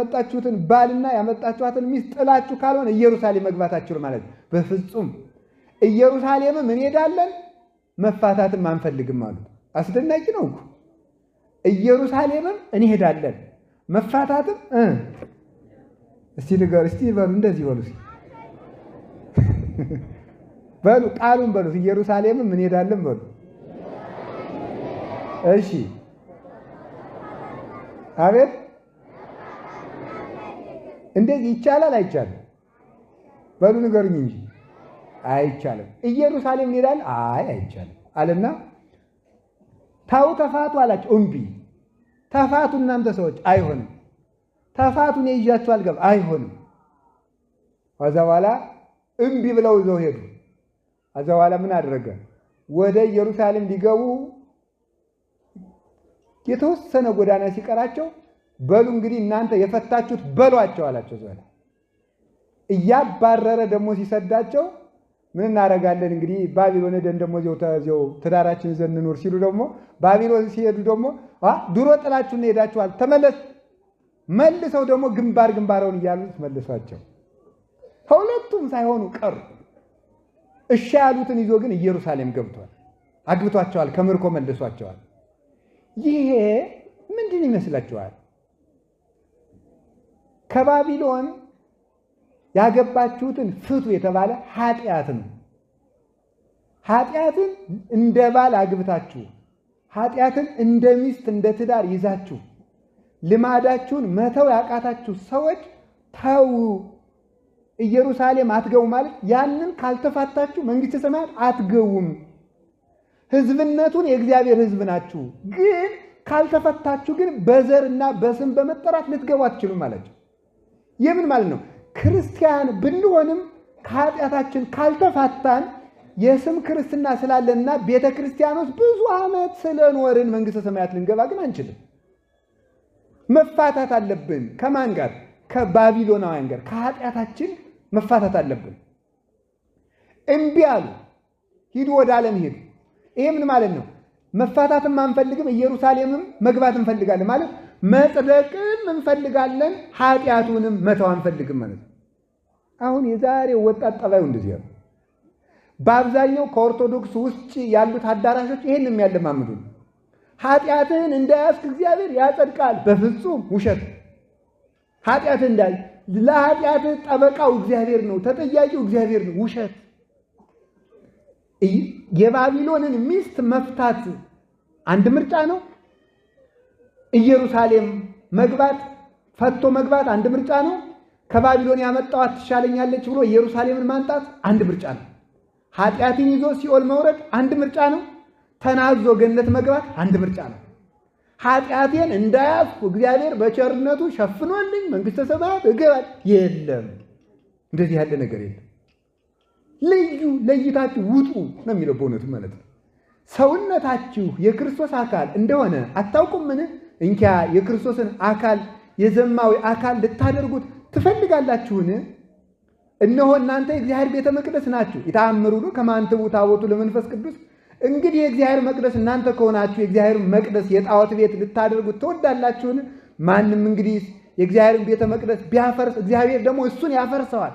ያመጣችሁትን ባልና ያመጣችኋትን ሚስት ጥላችሁ ካልሆነ ኢየሩሳሌም መግባታችሁ ማለት ነው። በፍጹም ኢየሩሳሌምም እንሄዳለን መፋታትም አንፈልግም አሉ። አስደናቂ ነው እኮ። ኢየሩሳሌምም እንሄዳለን መፋታትም እስቲ ንገር እስቲ በሉ እንደዚህ በሉ በሉ ቃሉን በሉ ኢየሩሳሌምም እንሄዳለን በሉ። እሺ አቤት እንደዚህ ይቻላል አይቻልም? በሉ ንገሩኝ እንጂ አይቻልም። ኢየሩሳሌም እንሄዳለን አይቻልም አለና ታው ተፋቱ አላቸው። እምቢ ተፋቱ እናንተ ሰዎች አይሆንም። ተፋቱ ነው ይያችሁ አልገባ አይሆንም። ከዛ በኋላ እምቢ ብለው ይዘው ሄዱ። ከዛ በኋላ ምን አደረገ? ወደ ኢየሩሳሌም ሊገቡ የተወሰነ ጎዳና ሲቀራቸው በሉ እንግዲህ እናንተ የፈታችሁት በሏቸው አላቸው። ዘለ እያባረረ ደግሞ ሲሰዳቸው ምን እናደርጋለን እንግዲህ ባቢሎን ሄደን ደግሞ እዚያው ትዳራችን ይዘን እንኖር ሲሉ ደግሞ ባቢሎን ሲሄዱ ደግሞ ድሮ ጥላችሁን ሄዳችኋል ተመለስ መልሰው ደግሞ ግንባረውን እያሉ መልሷቸው ሁለቱም ሳይሆኑ ቀሩ። እሺ ያሉትን ይዞ ግን ኢየሩሳሌም ገብቷል። አግብቷቸዋል። ከምርኮ መልሷቸዋል። ይሄ ምንድን ይመስላችኋል? ከባቢሎን ያገባችሁትን ፍቱ የተባለ ኃጢአት ነው። ኃጢአትን እንደ ባል አግብታችሁ ኃጢአትን እንደ ሚስት እንደ ትዳር ይዛችሁ ልማዳችሁን መተው ያቃታችሁ ሰዎች ተው፣ ኢየሩሳሌም አትገቡ ማለት ያንን ካልተፋታችሁ መንግሥተ ሰማያት አትገቡም። ሕዝብነቱን የእግዚአብሔር ሕዝብ ናችሁ፣ ግን ካልተፈታችሁ ግን በዘርና በስም በመጠራት ልትገቡ አትችሉም ማለቸው። የምን ማለት ነው? ክርስቲያን ብንሆንም ከኃጢአታችን ካልተፋታን የስም ክርስትና ስላለንና ቤተ ክርስቲያኖች ብዙ ዓመት ስለኖርን መንግሥተ ሰማያት ልንገባ ግን አንችልም። መፋታት አለብን። ከማን ጋር? ከባቢሎናውያን ጋር ከኃጢአታችን መፋታት አለብን። እምቢ አሉ። ሂዱ፣ ወደ ዓለም ሂዱ። ይሄ ምን ማለት ነው? መፋታትም አንፈልግም፣ ኢየሩሳሌምም መግባት እንፈልጋለን ማለት መጽደቅም እንፈልጋለን፣ ኃጢአቱንም መተው አንፈልግም ማለት ነው። አሁን የዛሬው ወጣት ጠባዩ እንደዚህ ነው። በአብዛኛው ከኦርቶዶክስ ውጭ ያሉት አዳራሾች ይሄን የሚያለማምዱ ነው። ኃጢአትህን እንዳያስክ እግዚአብሔር ያጸድቃል። በፍጹም ውሸት። ኃጢአትህ እንዳይ ለኃጢአትህ ጠበቃው እግዚአብሔር ነው፣ ተጠያቂው እግዚአብሔር ነው። ውሸት። የባቢሎንን ሚስት መፍታት አንድ ምርጫ ነው። ኢየሩሳሌም መግባት ፈቶ መግባት አንድ ምርጫ ነው። ከባቢሎን ያመጣዋት ትሻለኛለች ብሎ ኢየሩሳሌምን ማንጣት አንድ ምርጫ ነው። ኃጢአትን ይዞ ሲኦል መውረድ አንድ ምርጫ ነው። ተናዞ ገነት መግባት አንድ ምርጫ ነው። ኃጢአቴን እንዳያስኩ እግዚአብሔር በቸርነቱ ሸፍኖልኝ መንግሥተ ሰማያት እገባል የለም። እንደዚህ ያለ ነገር የለም። ለይታችሁ ውጡ ነው የሚለው በእውነቱ ማለት ነው። ሰውነታችሁ የክርስቶስ አካል እንደሆነ አታውቁምን? እንኪያ የክርስቶስን አካል የዘማዊ አካል ልታደርጉት ትፈልጋላችሁን? እነሆ እናንተ የእግዚአብሔር ቤተ መቅደስ ናችሁ። ይታምሩሉ ከማንተው ታቦቱ ለመንፈስ ቅዱስ። እንግዲህ የእግዚአብሔር መቅደስ እናንተ ከሆናችሁ የእግዚአብሔር መቅደስ የጣዖት ቤት ልታደርጉት ትወዳላችሁን? ማንም እንግዲህ የእግዚአብሔርን ቤተ መቅደስ ቢያፈርስ እግዚአብሔር ደግሞ እሱን ያፈርሰዋል።